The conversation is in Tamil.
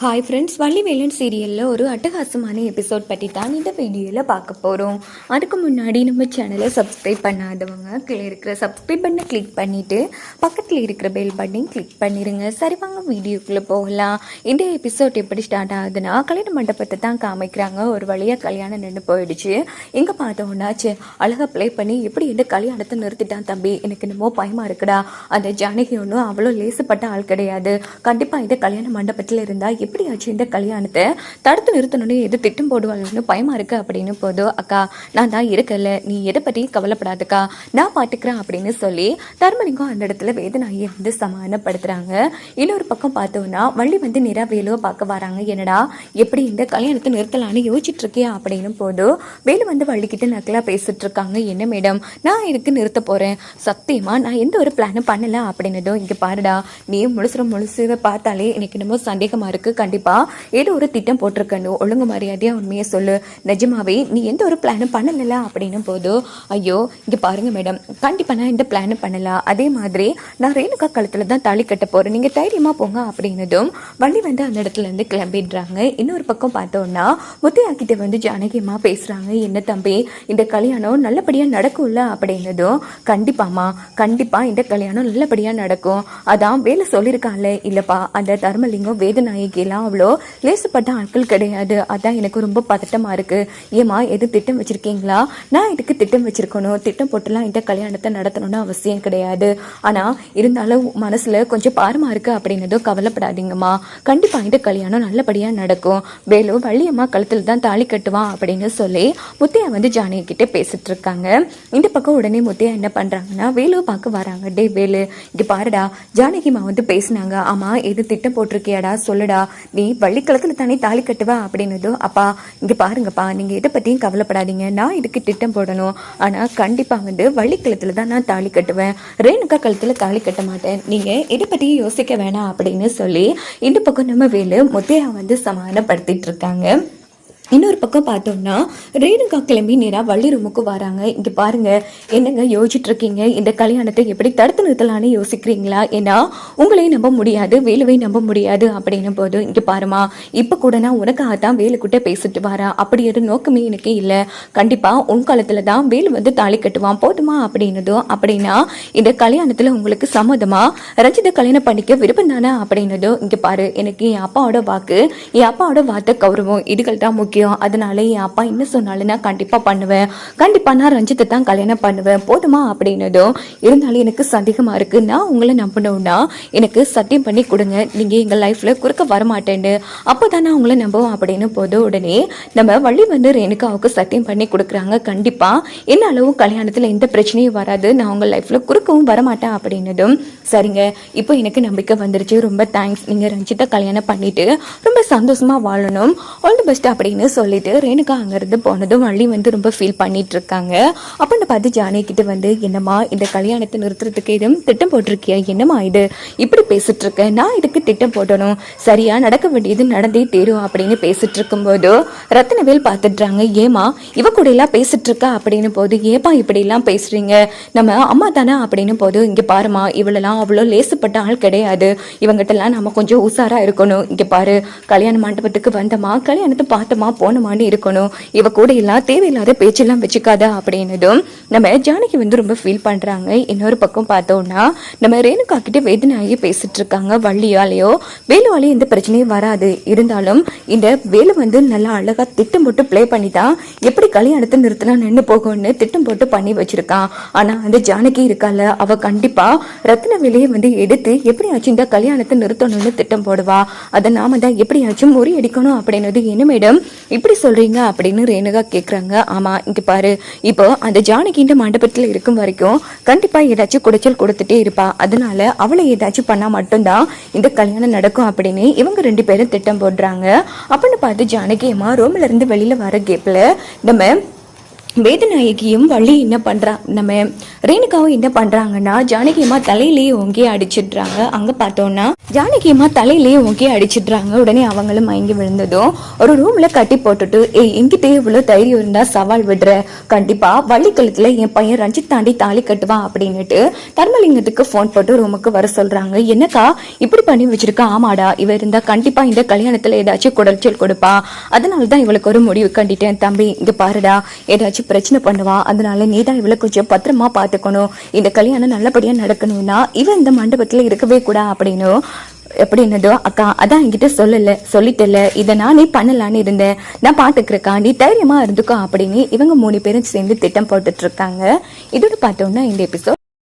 ஹாய் ஃப்ரெண்ட்ஸ், வள்ளிவேலன் சீரியலில் ஒரு அட்டகாசமான எபிசோட் பற்றி தான் இந்த வீடியோவில் பார்க்க போகிறோம். அதுக்கு முன்னாடி நம்ம சேனலை சப்ஸ்கிரைப் பண்ணாதவங்க கீழே இருக்கிற சப்ஸ்கிரைப் பண்ணை கிளிக் பண்ணிவிட்டு பக்கத்தில் இருக்கிற பெல் பட்டனையும் கிளிக் பண்ணிடுங்க. சரி, வாங்க வீடியோக்குள்ளே போகலாம். இந்த எபிசோட் எப்படி ஸ்டார்ட் ஆகுதுன்னா, கல்யாண மண்டபத்தை தான் காமிக்கிறாங்க. ஒரு வழியாக கல்யாணம் நின்று போயிடுச்சு. எங்கே பார்த்தோம்னாச்சு அழகாக ப்ளே பண்ணி எப்படி இந்த கல்யாணத்தை நிறுத்திட்டான் தம்பி, எனக்கு என்னமோ பயமாக இருக்குடா. அந்த ஜானகி ஒன்றும் அவ்வளோ லேசுப்பட்ட ஆள் கிடையாது. கண்டிப்பாக இந்த கல்யாண மண்டபத்தில் இருந்தால் எப்படியாச்சும் இந்த கல்யாணத்தை தடுத்து நிறுத்தணும்னு எது திட்டம் போடுவாள்னு பயமா இருக்கு அப்படின்னு போதும். அக்கா, நான் தான் இருக்கல, நீ எதை பற்றியும் கவலைப்படாதுக்கா, நான் பாட்டுக்கிறேன் அப்படின்னு சொல்லி தர்மலிங்கம் அந்த இடத்துல வேதனாயை வந்து சமாதானப்படுத்துறாங்க. இன்னொரு பக்கம் பார்த்தோம்னா வள்ளி வந்து நேராக வேலுவை பார்க்க வராங்க. என்னடா எப்படி இந்த கல்யாணத்தை நிறுத்தலான்னு யோசிச்சுட்டு இருக்கியா அப்படின்னு போதும். வேலு வந்து வள்ளிக்கிட்ட நக்கலா பேசிட்டு இருக்காங்க. என்ன மேடம், நான் இதுக்கு நிறுத்த போறேன், சத்தியமா நான் எந்த ஒரு பிளானும் பண்ணல அப்படின்னதும், இங்க பாருடா, நீ முழுசு பார்த்தாலே எனக்கு என்னமோ சந்தேகமா இருக்கு. கண்டிப்பா ஏதோ ஒரு திட்டம் போட்டிருக்கணும், ஒழுங்கு மரியாதையா உண்மையை சொல்லு, நிஜமாவே நீ எந்த ஒரு பிளானும் பண்ணல அப்படின்னு போதும். ஐயோ இங்க பாருங்க மேடம், கண்டிப்பா நான் இந்த பிளானும் பண்ணல, அதே மாதிரி நான் ரேணுகா கழுத்துல தான் தாலி கட்ட போறேன், நீங்க தைரியமா போங்க அப்படின்னதும் வள்ளி வந்து அந்த இடத்துல இருந்து கிளம்பிடுறாங்க. இன்னொரு பக்கம் பார்த்தோம்னா முத்தையாக்கிட்ட வந்து ஜானகியம்மா பேசுறாங்க. என்ன தம்பி, இந்த கல்யாணம் நல்லபடியா நடக்கும்ல அப்படின்னதும், கண்டிப்பாமா, கண்டிப்பா இந்த கல்யாணம் நல்லபடியா நடக்கும், அதான் வேலை சொல்லியிருக்கான்ல. இல்லப்பா, அந்த தர்மலிங்கம் வேதநாயகி எல்லாம் அவ்வளோ லேசுப்பட்ட ஆட்கள் கிடையாது, அதான் எனக்கு ரொம்ப பதட்டமா இருக்கு. ஏமா, எது திட்டம் வச்சிருக்கீங்களா? நான் இதுக்கு திட்டம் வச்சிருக்கணும், திட்டம் போட்டுலாம் இந்த கல்யாணத்தை நடத்தணும்னு அவசியம் கிடையாது. ஆனா இருந்தாலும் மனசுல கொஞ்சம் பாரமா இருக்கு அப்படின்னதும், கவலைப்படாதீங்கம்மா, கண்டிப்பா இந்த கல்யாணம் நல்லபடியா நடக்கும், வேலு வள்ளியம்மா கழுத்துல தான் தாலி கட்டுவான் அப்படின்னு சொல்லி முத்தையா வந்து ஜானகி கிட்ட பேசிட்டு இருக்காங்க. இந்த பக்கம் உடனே முத்தையா என்ன பண்றாங்கன்னா வேலுவை பார்க்க வராங்க. டே வேலு, இங்க பாருடா, ஜானகிமா வந்து பேசினாங்க. ஆமா, எது திட்டம் போட்டிருக்கியாடா, சொல்லுடா, நீ வள்ளிக்கலத்துல தானே தாலி கட்டுவா அப்படின்னதும், அப்பா இங்க பாருங்கப்பா, நீங்க இதை பத்தியும் கவலைப்படாதீங்க, நான் இதுக்கு திட்டம் போடணும், ஆனா கண்டிப்பா வந்து வள்ளிக்கலத்துல தான் நான் தாலி கட்டுவேன், ரேணுகா கழுத்துல தாலி கட்ட மாட்டேன், நீங்க இதை பத்தியும் யோசிக்க வேணாம் அப்படின்னு சொல்லி இந்த பக்கம் நம்ம வேலு முத்தையா வந்து சமாதானப்படுத்திட்டு இருக்காங்க. இன்னொரு பக்கம் பார்த்தோம்னா ரேணுகா கிளம்பி நேராக வள்ளி ரூமுக்கு வராங்க. இங்கே பாருங்க, என்னங்க யோசிச்சுட்டு இருக்கீங்க, இந்த கல்யாணத்தை எப்படி தடுத்து நிறுத்தலான்னு யோசிக்கிறீங்களா? ஏன்னா உங்களையும் நம்ப முடியாது, வேலுவையும் நம்ப முடியாது அப்படின்னு போதும். இங்கே பாருமா, இப்போ கூட நான் உனக்காக தான் வேலுக்கிட்ட பேசிட்டு வரேன், அப்படி ஒரு நோக்கமே எனக்கு இல்லை, கண்டிப்பாக உன் காலத்தில் தான் வேலு வந்து தாலி கட்டுவான், போதுமா அப்படின்னதும், அப்படின்னா இந்த கல்யாணத்தில் உங்களுக்கு சம்மதமா, ரஞ்சித கல்யாணம் பண்ணிக்க விருப்பம் தானே அப்படின்னதும், இங்கே பாரு, எனக்கு என் அப்பாவோட வாக்கு, என் அப்பாவோட வார்த்தை கௌரவம், இதுகள் தான் முக்கியம், அதனால என் அப்பா என்ன சொன்னாலும் நான் கண்டிப்பா பண்ணுவேன், கண்டிப்பா நான் ரஞ்சித்தை தான் கல்யாணம் பண்ணுவேன், போதுமா அப்படின்னதும், இருந்தாலும் எனக்கு சந்தேகமா இருக்கு, நான் உங்களை நம்பணும்னா எனக்கு சத்தியம் பண்ணி கொடுங்க, நீங்க எங்க லைஃப்ல குறுக்க வரமாட்டேன்னு, அப்போதான் நான் உங்களை நம்புவோம் அப்படின்னு போதும். உடனே நம்ம வள்ளி வந்து ரேணுகாவுக்கு சத்தியம் பண்ணி கொடுக்குறாங்க. கண்டிப்பா என்ன அளவு கல்யாணத்துல எந்த பிரச்சனையும் வராது, நான் உங்க லைஃப்ல குறுக்கவும் வரமாட்டேன் அப்படின்னதும், சரிங்க, இப்போ எனக்கு நம்பிக்கை வந்துருச்சு, ரொம்ப தேங்க்ஸ், நீங்க ரஞ்சித்தை கல்யாணம் பண்ணிட்டு ரொம்ப சந்தோஷமா வாழணும், ஆல் தி பெஸ்ட் அப்படின்னு சொல்லிட்டு ரேணுகா அங்கிருந்து போனதும் வள்ளி வந்து ரொம்ப ஃபீல் பண்ணிட்டு இருக்காங்க. அப்படின்னு பார்த்து ஜானகி கிட்ட வந்து, என்னம்மா இந்த கல்யாணத்தை நிறுத்துறதுக்கு எதுவும் திட்டம் போட்டிருக்கியா, என்னம்மா இது இப்படி பேசிட்டு இருக்க, நான் இதுக்கு திட்டம் போடணும், சரியா நடக்க வேண்டியது நடந்தே தேரும் அப்படின்னு பேசிட்டு இருக்கும்போது ரத்னவேல் பார்த்துடுறாங்க. ஏமா இவ கூட எல்லாம் பேசிட்டு இருக்கா அப்படின்னு போது, ஏப்பா இப்படி எல்லாம் பேசுறீங்க, நம்ம அம்மா தானே அப்படின்னு போது, இங்க பாருமா, இவளெல்லாம் அவ்வளோ லேசுப்பட்ட ஆள் கிடையாது, இவங்கிட்ட எல்லாம் நம்ம கொஞ்சம் உஷாரா இருக்கணும், இங்க பாரு, கல்யாண மண்டபத்துக்கு வந்தமா, கல்யாணத்தை பார்த்தமா போனமான்னு இருக்கணும், இவ கூட எல்லாம் தேவையில்லாத பேச்செல்லாம் வச்சுக்காத அப்படின்னதும் நம்ம ஜானகி வந்து ரொம்ப ஃபீல் பண்றாங்க. இன்னொரு பக்கம் பார்த்தோம்னா நம்ம ரேணுகா கிட்ட வேதனையாகி பேசிட்டு இருக்காங்க. வள்ளியாலேயோ வேலுவாலேயோ எந்த பிரச்சனையும் வராது, இருந்தாலும் இந்த வேலு வந்து நல்லா அழகா திட்டம் போட்டு பிளே பண்ணி தான் எப்படி கல்யாணத்தை நிறுத்தலாம் நின்று போகும்னு திட்டம் போட்டு பண்ணி வச்சிருக்கான். ஆனா அந்த ஜானகி இருக்கால, அவ கண்டிப்பா ரத்னவேலையை வந்து எடுத்து எப்படியாச்சும் இந்த கல்யாணத்தை நிறுத்தணும்னு திட்டம் போடுவா, அதை நாம தான் எப்படியாச்சும் முறியடிக்கணும் அப்படின்னது. என்ன மேடம் இப்படி சொல்றீங்க அப்படின்னு ரேணுகா கேக்குறாங்க. ஆமா, இங்க பாரு, இப்போ அந்த ஜானகி இந்த மண்டபத்துல இருக்கும் வரைக்கும் கண்டிப்பா ஏதாச்சும் குடைச்சல் கொடுத்துட்டே இருப்பா, அதனால அவளை ஏதாச்சும் பண்ணா மட்டும்தான் இந்த கல்யாணம் நடக்கும் அப்படின்னு இவங்க ரெண்டு பேரும் திட்டம் போடுறாங்க. அப்படின்னு பார்த்து ஜானகி அம்மா ரூம்ல இருந்து வெளியில வர கேப்ல நம்ம வேதநாயகியும் வள்ளி என்ன பண்றா, நம்ம ரேணுகாவும் என்ன பண்றாங்கன்னா ஜானகி அம்மா தலையிலேயே ஓங்கி அடிச்சிடுறாங்க. அங்க பார்த்தோம்னா ஜானகி அம்மா தலையிலேயே ஓங்கி அடிச்சிடுறாங்க. உடனே அவங்களும் மயங்கி விழுந்ததும் ஒரு ரூம்ல கட்டி போட்டுட்டு, என்கிட்ட இவ்வளவு தைரியம் இருந்தா சவால் விடுற, கண்டிப்பா வள்ளி கழுத்துல என் பையன் ரஞ்சித் தாண்டி தாலி கட்டுவான் அப்படின்னுட்டு தர்மலிங்கத்துக்கு போன் போட்டு ரூமுக்கு வர சொல்றாங்க. என்னக்கா இப்படி பண்ணி வச்சிருக்க? ஆமாடா, இவ இருந்தா கண்டிப்பா இந்த கல்யாணத்துல ஏதாச்சும் குடைச்சல் கொடுப்பா, அதனாலதான் இவளுக்கு ஒரு முடிவு கண்டிட்டேன். தம்பி இங்க பாருடா, ஏதாச்சும் பிரச்சனை பண்ணுவா, அதனால நீதான் இவளை கொஞ்சம் பத்திரமா பாத்துக்கணும், இந்த கல்யாணம் நல்லபடியா நடக்கணும்னா இவ இந்த மண்டபத்துல இருக்கவே கூடா அப்படின்னதோ, அக்கா அதான் என்கிட்ட சொல்லிட்டல, இதை நானே பண்ணலான்னு இருந்தேன், நான் பாத்துக்கிறேக்கா, நீ தைரியமா இருந்துக்கோ அப்படின்னு இவங்க 3 பேரும் சேர்ந்து திட்டம் போட்டுட்டு இருக்காங்க. இதோட பார்த்தோம்னா இந்த எபிசோட்